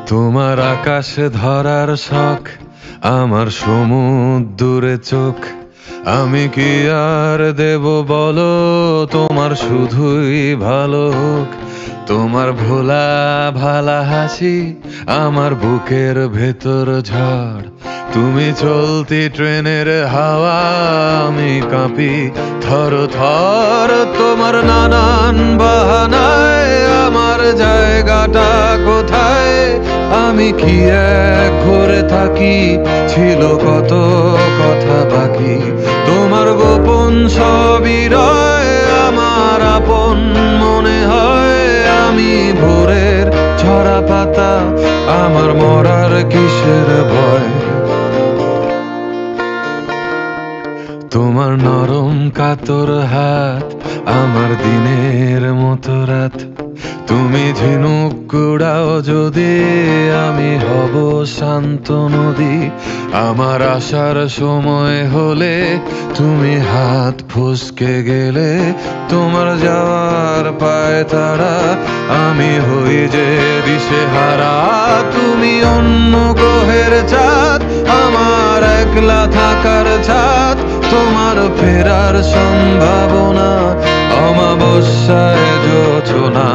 তোমার আকাশে ধরার শখ, আমার সমুদ্রে চোখ। আমি কি আর দেব বলো, তোমার শুধুই ভালো হোক। তোমার ভোলা ভালা হাসি আমার বুকের ভেতর ঝড়। তুমি চলতি ট্রেনের হাওয়া, আমি কাঁপি থর থর। তোমার নানান বাহানায় আমার জায়গাটা কোথায়? আমি কি এক ঘরে থাকি, ছিল কত কথা বাকি। তোমার গোপন সবই রয় আমার আপন মনে হয়। আমি ভোরের ঝরা পাতা, আমার মরার কিসের ভয়? তোমার নরম কাতর হাত আমার দিনের মতো রাত। তুমি ঝিনুক কুড়াও যদি, আমি হব শান্ত নদী। আমার আসার সময় হলে তুমি হাত ফসকে গেলে। তোমার যাওয়ার পায় তারা, আমি হই যে দিশেহারা। তুমি অন্য গ্রহের চাঁদ, আমার একলা থাকার ছাদ। তোমার ফেরার সম্ভাবনা অমাবস্যায় জোছনা।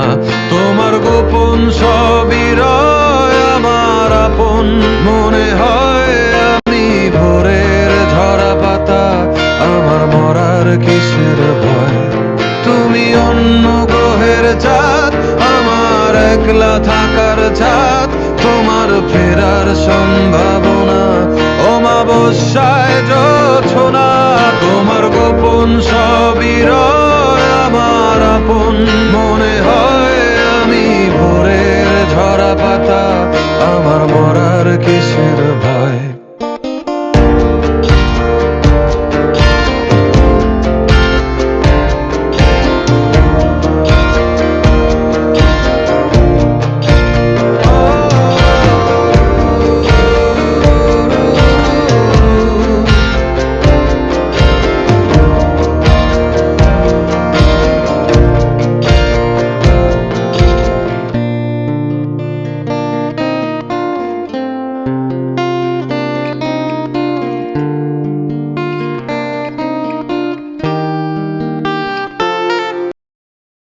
তোমার গোপন সবই রয় আমার আপন মনে হয়। আমি ভোরের ঝরা পাতা, আমার মরার কিসের ভয়? তুমি অন্য গ্রহের চাঁদ, আমার একলা থাকার ছাদ। তোমার ফেরার সম্ভাবনা অমাবস্যায় জোছনা। তোমার গোপন সবই রয় আমার আপন মনে হয়। আমি ভোরের ঝরা পাতা,